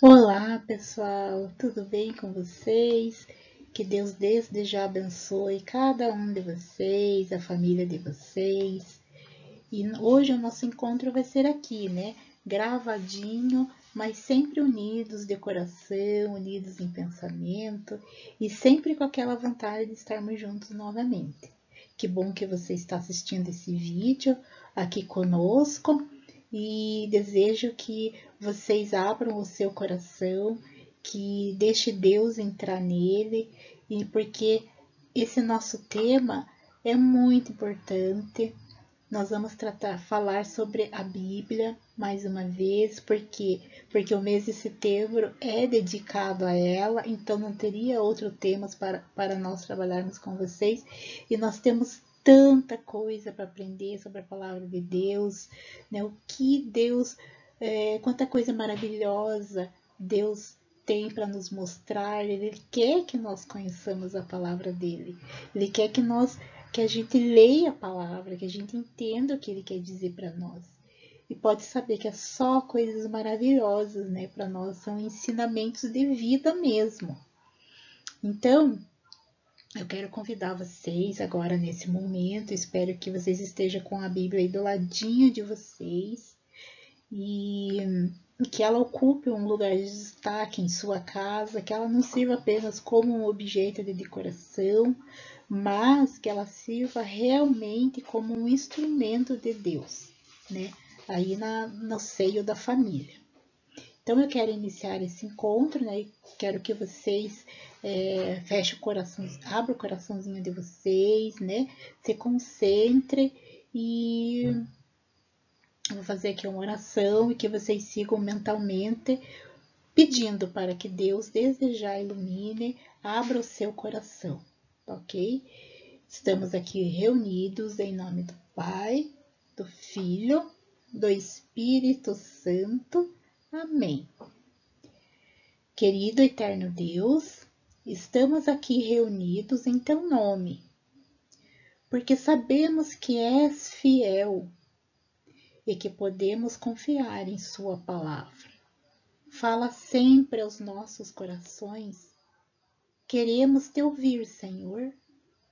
Olá, pessoal, tudo bem com vocês? Que Deus desde já abençoe cada um de vocês, a família de vocês. E hoje o nosso encontro vai ser aqui, né? Gravadinho, mas sempre unidos de coração, unidos em pensamento e sempre com aquela vontade de estarmos juntos novamente. Que bom que você está assistindo esse vídeo aqui conosco e desejo que vocês abram o seu coração, que deixe Deus entrar nele, e porque esse nosso tema é muito importante. Nós vamos falar sobre a Bíblia mais uma vez, porque o mês de setembro é dedicado a ela, então não teria outros temas para nós trabalharmos com vocês. E nós temos tanta coisa para aprender sobre a palavra de Deus, né? O que Deus, quanta coisa maravilhosa Deus tem para nos mostrar. Ele quer que nós conheçamos a palavra dele. Ele quer que a gente leia a palavra, que a gente entenda o que ele quer dizer para nós. E pode saber que é só coisas maravilhosas, né? Para nós são ensinamentos de vida mesmo. Então, eu quero convidar vocês agora nesse momento, espero que vocês estejam com a Bíblia aí do ladinho de vocês e que ela ocupe um lugar de destaque em sua casa, que ela não sirva apenas como um objeto de decoração, mas que ela sirva realmente como um instrumento de Deus, né? Aí no seio da família. Então eu quero iniciar esse encontro, né? Quero que vocês fechem o coração, abram o coraçãozinho de vocês, né? Se concentre e eu vou fazer aqui uma oração e que vocês sigam mentalmente pedindo para que Deus desde já ilumine, abra o seu coração, ok? Estamos aqui reunidos em nome do Pai, do Filho, do Espírito Santo. Amém. Querido eterno Deus, estamos aqui reunidos em teu nome, porque sabemos que és fiel e que podemos confiar em sua palavra. Fala sempre aos nossos corações. Queremos te ouvir, Senhor.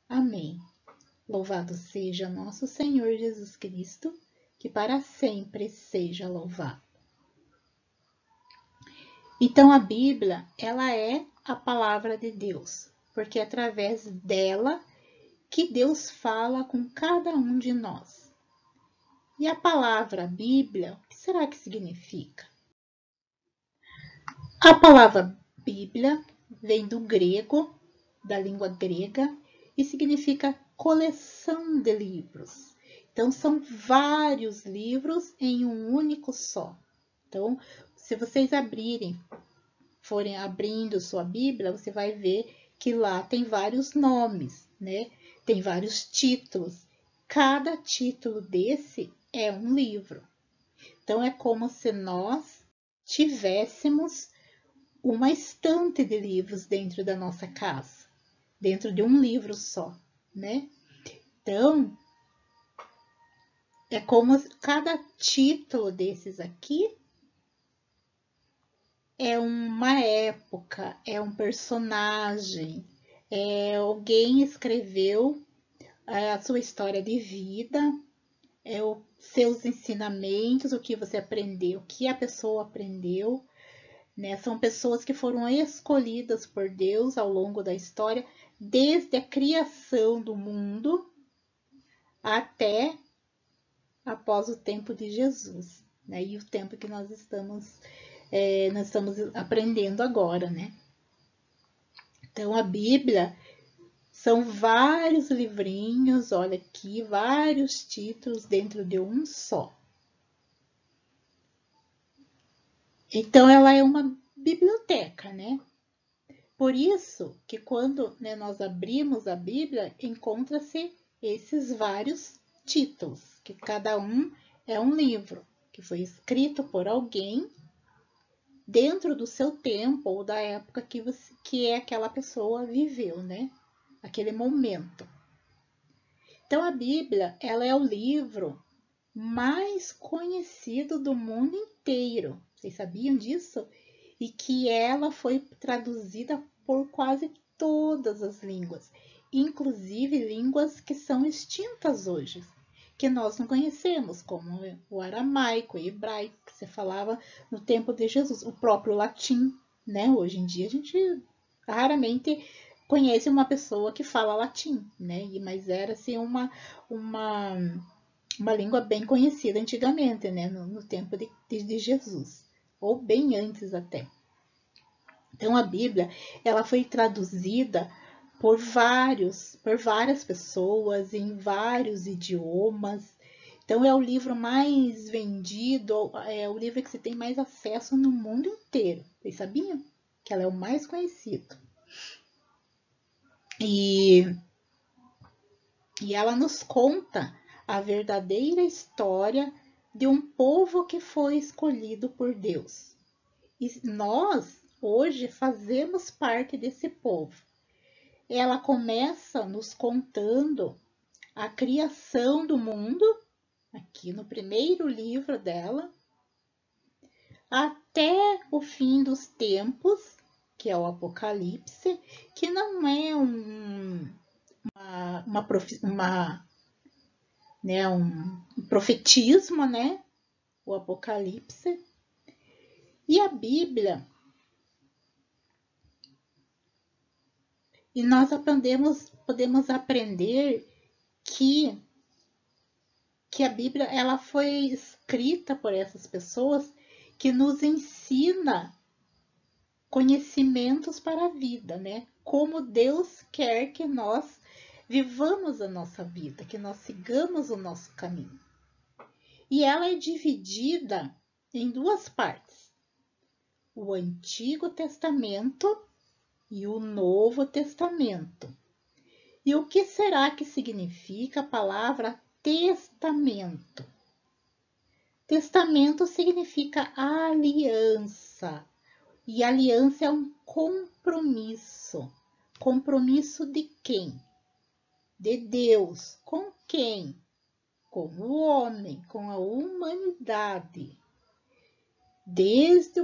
Amém. Louvado seja nosso Senhor Jesus Cristo, que para sempre seja louvado. Então a Bíblia, ela é a palavra de Deus, porque é através dela que Deus fala com cada um de nós. E a palavra Bíblia, o que será que significa? A palavra Bíblia vem do grego, da língua grega, e significa coleção de livros. Então, são vários livros em um único só. Então, se vocês forem abrindo sua Bíblia, você vai ver que lá tem vários nomes, né? Tem vários títulos. Cada título desse é um livro. Então, é como se nós tivéssemos uma estante de livros dentro da nossa casa, dentro de um livro só, né? Então, é como cada título desses aqui é uma época, é um personagem, alguém escreveu a sua história de vida, os seus ensinamentos, o que você aprendeu, o que a pessoa aprendeu, né? São pessoas que foram escolhidas por Deus ao longo da história, desde a criação do mundo até após o tempo de Jesus, né? E o tempo que nós estamos aprendendo agora, né? Então a Bíblia são vários livrinhos, olha aqui, vários títulos dentro de um só. Então ela é uma biblioteca, né? Por isso que quando nós abrimos a Bíblia, encontra-se esses vários títulos, que cada um é um livro, que foi escrito por alguém dentro do seu tempo ou da época que aquela pessoa viveu, né? Aquele momento. Então a Bíblia, ela é o livro mais conhecido do mundo inteiro. Vocês sabiam disso? e que ela foi traduzida por quase todas as línguas, inclusive línguas que são extintas hoje, que nós não conhecemos, como o aramaico, o hebraico, que se falava no tempo de Jesus, o próprio latim, né? Hoje em dia a gente raramente conhece uma pessoa que fala latim, né? Mas era assim uma língua bem conhecida antigamente, né? No tempo de Jesus, ou bem antes até. Então a Bíblia, ela foi traduzida por várias pessoas em vários idiomas. Então é o livro mais vendido, é o livro que você tem mais acesso no mundo inteiro. Vocês sabiam que ela é o mais conhecido? E ela nos conta a verdadeira história de um povo que foi escolhido por Deus. E nós, hoje, fazemos parte desse povo. Ela começa nos contando a criação do mundo, aqui no primeiro livro dela, até o fim dos tempos, que é o Apocalipse, que não é um profetismo, né? O Apocalipse. E a Bíblia, e nós podemos aprender que a Bíblia ela foi escrita por essas pessoas que nos ensina conhecimentos para a vida, né? Como Deus quer que nós vivamos a nossa vida, que nós sigamos o nosso caminho. E ela é dividida em duas partes: o Antigo Testamento e o Novo Testamento. E o que será que significa a palavra testamento? Testamento significa aliança. E aliança é um compromisso. Compromisso de quem? De Deus. Com quem? Com o homem, com a humanidade. Desde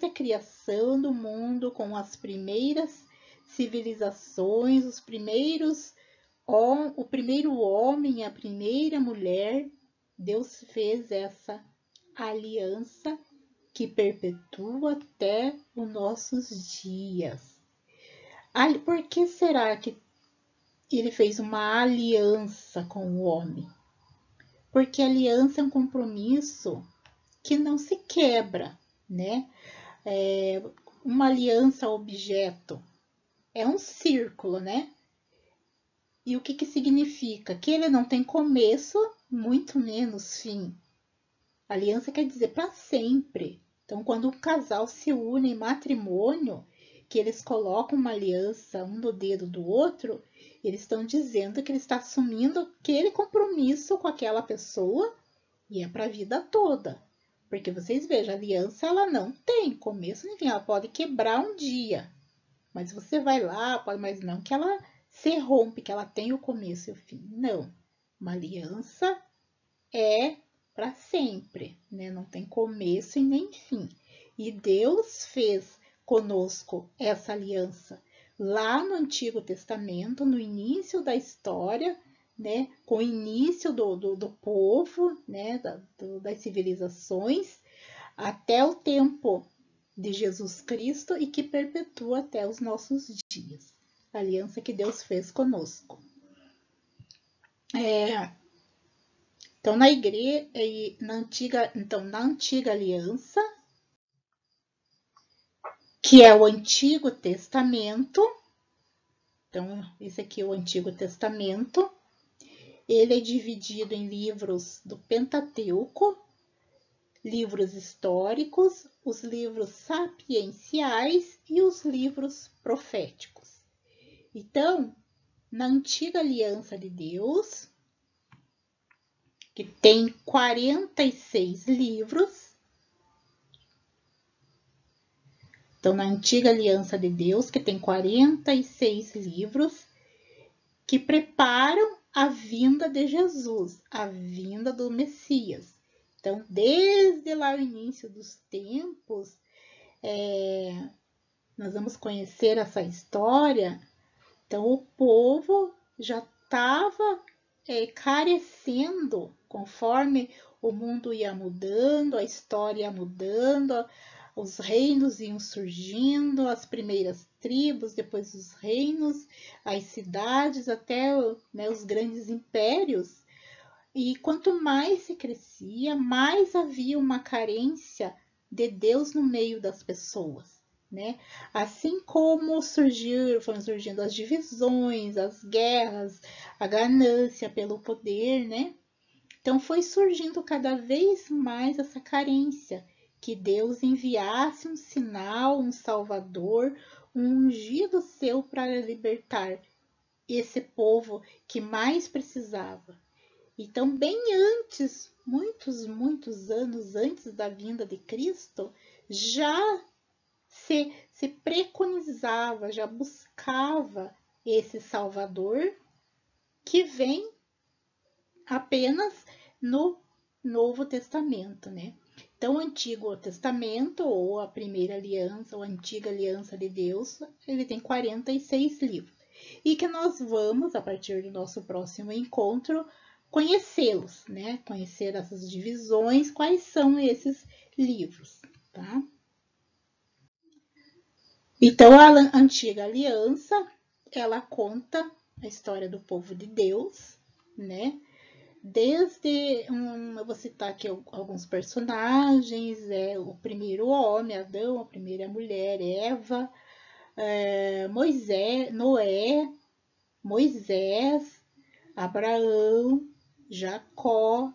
a criação do mundo, com as primeiras civilizações, o primeiro homem e a primeira mulher, Deus fez essa aliança que perpetua até os nossos dias. Por que será que ele fez uma aliança com o homem? Porque a aliança é um compromisso que não se quebra, né? Uma aliança objeto é um círculo, né? E o que significa? Que ele não tem começo, muito menos fim. Aliança quer dizer para sempre. Então, quando um casal se une em matrimônio, que eles colocam uma aliança um no dedo do outro, eles estão dizendo que ele está assumindo aquele compromisso com aquela pessoa e é para a vida toda. Porque vocês vejam, a aliança ela não tem começo nem fim, ela pode quebrar um dia. Mas você vai lá, mas não que ela se rompe, que ela tem o começo e o fim. Não. Uma aliança é para sempre, né? Não tem começo e nem fim. E Deus fez conosco essa aliança lá no Antigo Testamento, no início da história, né? Com o início do povo, né? Das civilizações, até o tempo de Jesus Cristo e que perpetua até os nossos dias. A aliança que Deus fez conosco. Então, na igreja, na antiga aliança, que é o Antigo Testamento, então, esse aqui é o Antigo Testamento, ele é dividido em livros do Pentateuco, livros históricos, os livros sapienciais e os livros proféticos. Então, na antiga aliança de Deus, que tem 46 livros. Então, na antiga aliança de Deus, que tem 46 livros, que preparam a vinda de Jesus, a vinda do Messias. Então, desde lá o início dos tempos, nós vamos conhecer essa história. Então, o povo já estava carecendo, conforme o mundo ia mudando, a história ia mudando, os reinos iam surgindo, as primeiras tribos, depois os reinos, as cidades, até né, os grandes impérios. E quanto mais se crescia, mais havia uma carência de Deus no meio das pessoas. Né? Assim como foram surgindo as divisões, as guerras, a ganância pelo poder, né? Então foi surgindo cada vez mais essa carência, que Deus enviasse um sinal, um salvador, um ungido seu para libertar esse povo que mais precisava. Então, bem antes, muitos anos antes da vinda de Cristo, já se preconizava, já buscava esse Salvador que vem apenas no Novo Testamento, né? Então, o Antigo Testamento, ou a Primeira Aliança, ou a Antiga Aliança de Deus, ele tem 46 livros. E que nós vamos, a partir do nosso próximo encontro, conhecê-los, né? Conhecer essas divisões, quais são esses livros, tá? Então, a Antiga Aliança, ela conta a história do povo de Deus, né? Desde, eu vou citar aqui alguns personagens, o primeiro homem, Adão, a primeira mulher, Eva, Moisés, Noé, Moisés, Abraão, Jacó,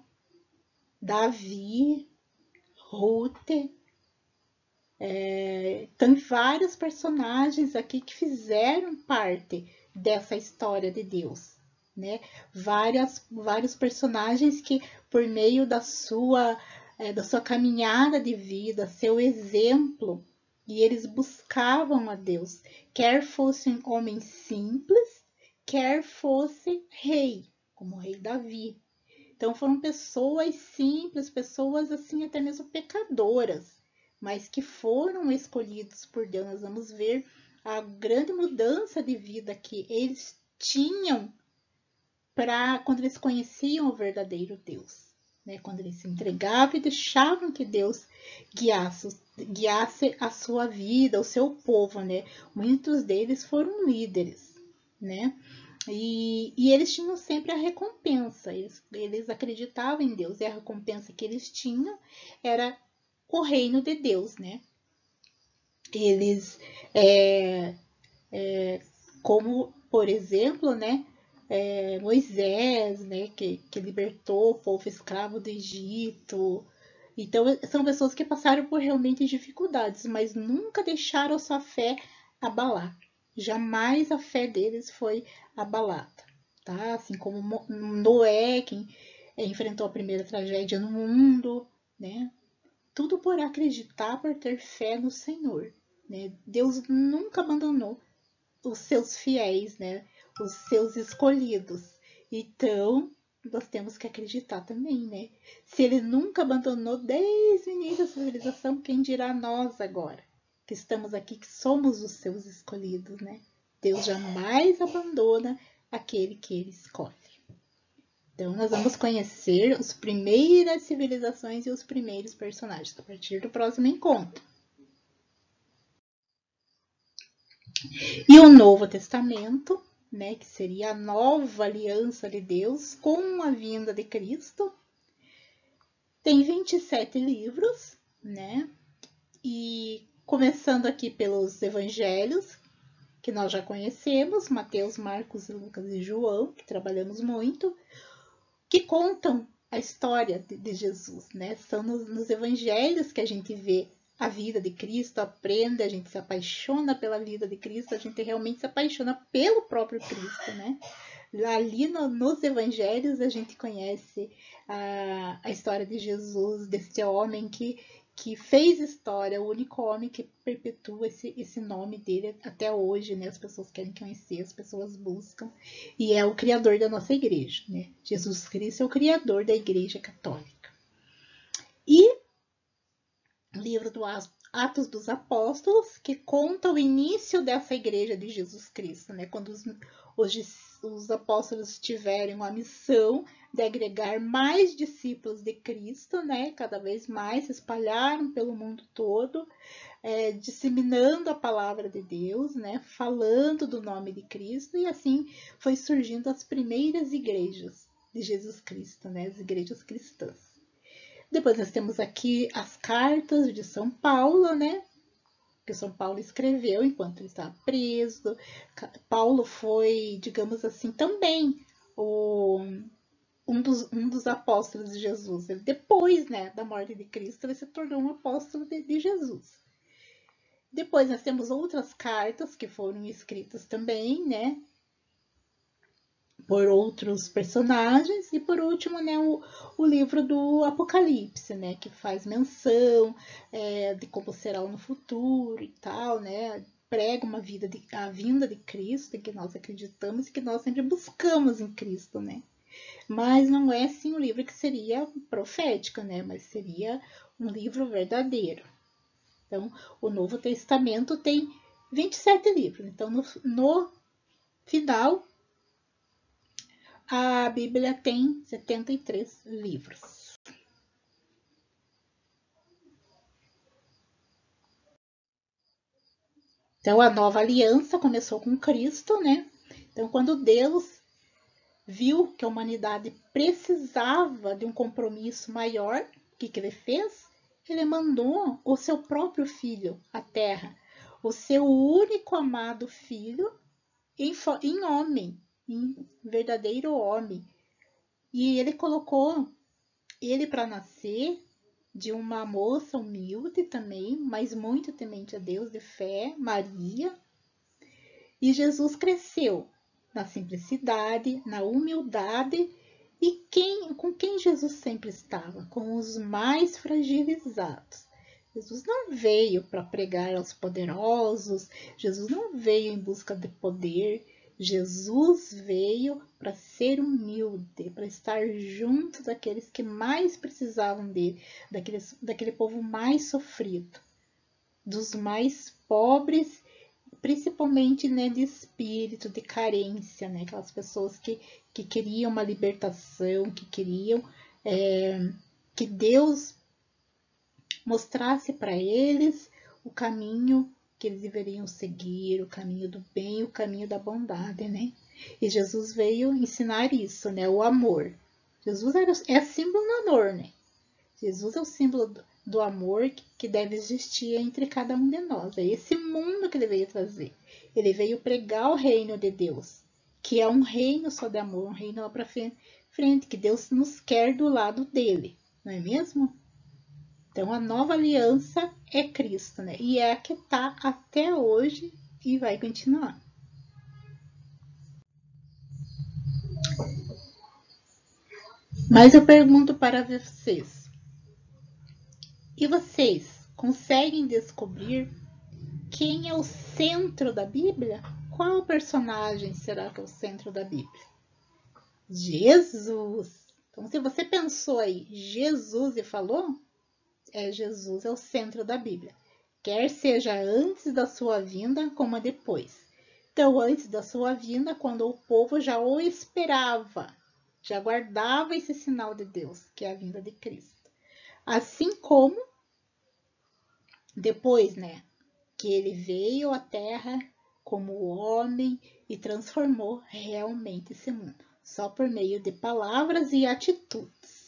Davi, Ruth. Tem vários personagens aqui que fizeram parte dessa história de Deus, né? Vários personagens que, por meio da sua caminhada de vida, seu exemplo, e eles buscavam a Deus, quer fosse um homem simples, quer fosse rei, como o rei Davi. Então foram pessoas simples, pessoas assim até mesmo pecadoras, mas que foram escolhidos por Deus. Nós vamos ver a grande mudança de vida que eles tinham quando eles conheciam o verdadeiro Deus, né? Quando eles se entregavam e deixavam que Deus guiasse a sua vida, o seu povo, né? Muitos deles foram líderes, né? E eles tinham sempre a recompensa, eles acreditavam em Deus, e a recompensa que eles tinham era o reino de Deus, né? Eles, como por exemplo, né, Moisés, né, que libertou o povo escravo do Egito. Então, são pessoas que passaram por realmente dificuldades, mas nunca deixaram a sua fé abalar. Jamais a fé deles foi abalada, tá? Assim como Noé, que enfrentou a primeira tragédia no mundo, né? Tudo por acreditar, por ter fé no Senhor, né? Deus nunca abandonou os seus fiéis, né? Os seus escolhidos. Então, nós temos que acreditar também, né? Se ele nunca abandonou desde o início da civilização, quem dirá nós agora, que estamos aqui, que somos os seus escolhidos, né? Deus jamais abandona aquele que ele escolhe. Então, nós vamos conhecer as primeiras civilizações e os primeiros personagens a partir do próximo encontro. E o Novo Testamento, né, que seria a nova aliança de Deus com a vinda de Cristo, tem 27 livros, né? E começando aqui pelos evangelhos, que nós já conhecemos, Mateus, Marcos, Lucas e João, que trabalhamos muito, que contam a história de Jesus, né? São nos evangelhos que a gente vê a vida de Cristo, aprende, a gente se apaixona pela vida de Cristo, a gente realmente se apaixona pelo próprio Cristo, né? Ali nos evangelhos a gente conhece a história de Jesus, desse homem que fez história, o único homem que perpetua esse nome dele até hoje, né? As pessoas querem conhecer, as pessoas buscam, e é o criador da nossa igreja, né? Jesus Cristo é o criador da igreja católica. E o livro do Atos dos Apóstolos, que conta o início dessa igreja de Jesus Cristo, né? Quando os apóstolos tiveram a missão de agregar mais discípulos de Cristo, né? Cada vez mais se espalharam pelo mundo todo, disseminando a palavra de Deus, né? Falando do nome de Cristo, e assim foi surgindo as primeiras igrejas de Jesus Cristo, né? As igrejas cristãs. Depois nós temos aqui as cartas de São Paulo, né? Que São Paulo escreveu enquanto ele estava preso. Paulo foi, digamos assim, também um dos apóstolos de Jesus. Ele, depois, né, da morte de Cristo, ele se tornou um apóstolo de Jesus. Depois nós temos outras cartas que foram escritas também, né? Por outros personagens, e por último, né, o livro do Apocalipse, né, que faz menção de como será no futuro e tal, né, prega a vinda de Cristo, em que nós acreditamos e que nós sempre buscamos em Cristo, né. Mas não é assim um livro que seria profético, né, mas seria um livro verdadeiro. Então, o Novo Testamento tem 27 livros. Então, no final, a Bíblia tem 73 livros. Então, a nova aliança começou com Cristo, né? Então, quando Deus viu que a humanidade precisava de um compromisso maior, o que ele fez? Ele mandou o seu próprio filho à Terra, o seu único amado filho em homem, em verdadeiro homem. E ele colocou ele para nascer de uma moça humilde também, mas muito temente a Deus, de fé, Maria. E Jesus cresceu na simplicidade, na humildade, e com quem Jesus sempre estava? Com os mais fragilizados. Jesus não veio para pregar aos poderosos, Jesus não veio em busca de poder, Jesus veio para ser humilde, para estar junto daqueles que mais precisavam dele, daquele povo mais sofrido, dos mais pobres, principalmente, né, de espírito, de carência, né, aquelas pessoas que queriam uma libertação, que queriam que Deus mostrasse para eles o caminho que eles deveriam seguir, o caminho do bem, o caminho da bondade, né? E Jesus veio ensinar isso, né? O amor. Jesus é símbolo do amor, né? Jesus é o símbolo do amor que deve existir entre cada um de nós. É esse mundo que ele veio trazer. Ele veio pregar o reino de Deus, que é um reino só de amor, um reino lá para frente, que Deus nos quer do lado dele, não é mesmo? Então, a nova aliança é Cristo, né? E é a que está até hoje e vai continuar. Mas eu pergunto para vocês: e vocês conseguem descobrir quem é o centro da Bíblia? Qual personagem será que é o centro da Bíblia? Jesus! Então, se você pensou aí, Jesus e falou, Jesus é o centro da Bíblia. Quer seja antes da sua vinda, como depois. Então, antes da sua vinda, quando o povo já o esperava, já guardava esse sinal de Deus, que é a vinda de Cristo. Assim como depois, né, que ele veio à Terra como homem e transformou realmente esse mundo, só por meio de palavras e atitudes.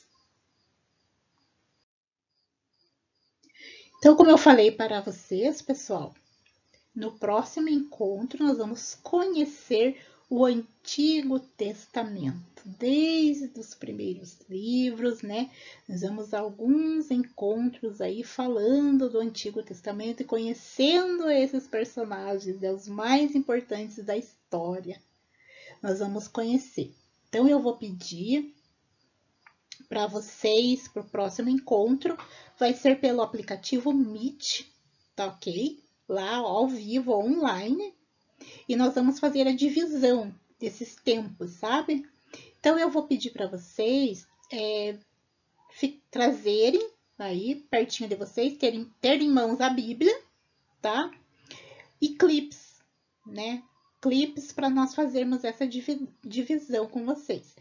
Então, como eu falei para vocês, pessoal, no próximo encontro nós vamos conhecer o Antigo Testamento, desde os primeiros livros, né? Nós vamos a alguns encontros aí falando do Antigo Testamento e conhecendo esses personagens, os mais importantes da história. Nós vamos conhecer. Então eu vou pedir para vocês, para o próximo encontro, vai ser pelo aplicativo Meet, tá ok? Lá ao vivo, online, e nós vamos fazer a divisão desses tempos, sabe? Então eu vou pedir para vocês trazerem aí pertinho de vocês, ter em mãos a Bíblia, tá? E clips, né? Clips para nós fazermos essa divisão com vocês.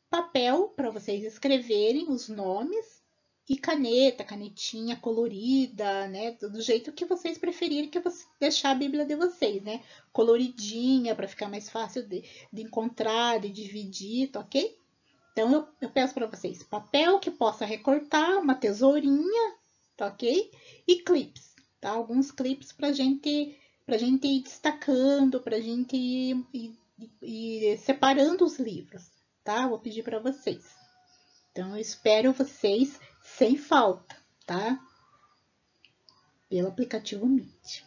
Papel para vocês escreverem os nomes e canetinha colorida, né? Do jeito que vocês preferirem que você deixar a Bíblia de vocês, né? Coloridinha para ficar mais fácil de encontrar, de dividir, tá ok? Então eu peço para vocês papel que possa recortar, uma tesourinha, tá ok? E clips, tá? Alguns clips pra gente ir destacando, pra gente ir separando os livros, tá? Vou pedir para vocês. Então eu espero vocês sem falta, tá? Pelo aplicativo Meet.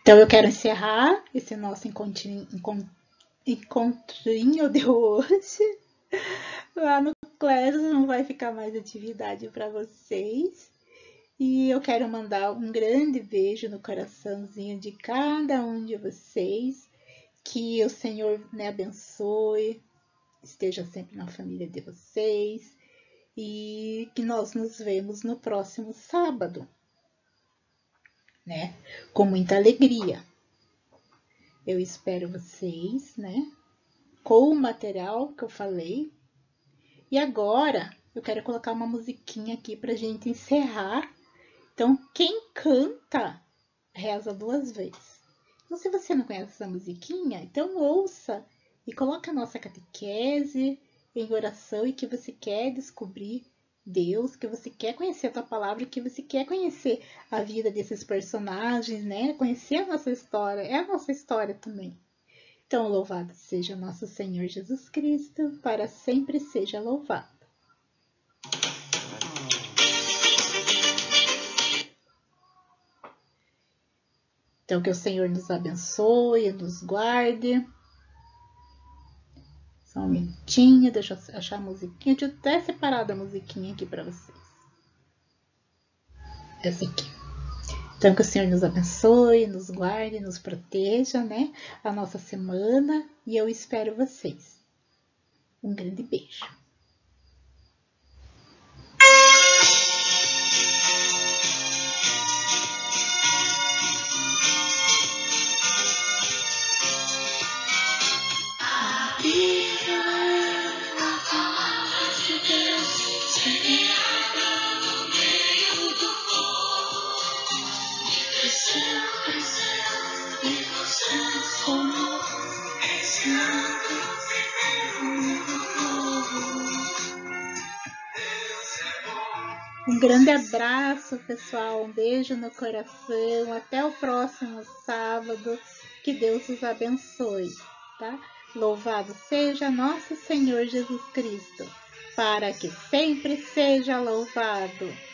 Então eu quero encerrar esse nosso encontrinho de hoje. Lá no Class não vai ficar mais atividade para vocês. E eu quero mandar um grande beijo no coraçãozinho de cada um de vocês. Que o Senhor me abençoe, esteja sempre na família de vocês. E que nós nos vemos no próximo sábado, né? Com muita alegria. Eu espero vocês, né? Com o material que eu falei. E agora eu quero colocar uma musiquinha aqui pra gente encerrar. Então, quem canta, reza 2 vezes. Então, se você não conhece essa musiquinha, então ouça e coloque a nossa catequese em oração e que você quer descobrir Deus, que você quer conhecer a tua palavra, que você quer conhecer a vida desses personagens, né? Conhecer a nossa história, é a nossa história também. Então, louvado seja nosso Senhor Jesus Cristo, para sempre seja louvado. Então, que o Senhor nos abençoe, nos guarde. Só um minutinho, deixa eu achar a musiquinha. Deixa eu até separar a musiquinha aqui para vocês. Essa aqui. Então, que o Senhor nos abençoe, nos guarde, nos proteja, né? A nossa semana. E eu espero vocês. Um grande beijo. Um grande abraço, pessoal. Um beijo no coração. Até o próximo sábado. Que Deus os abençoe, tá? Louvado seja nosso Senhor Jesus Cristo, para que sempre seja louvado.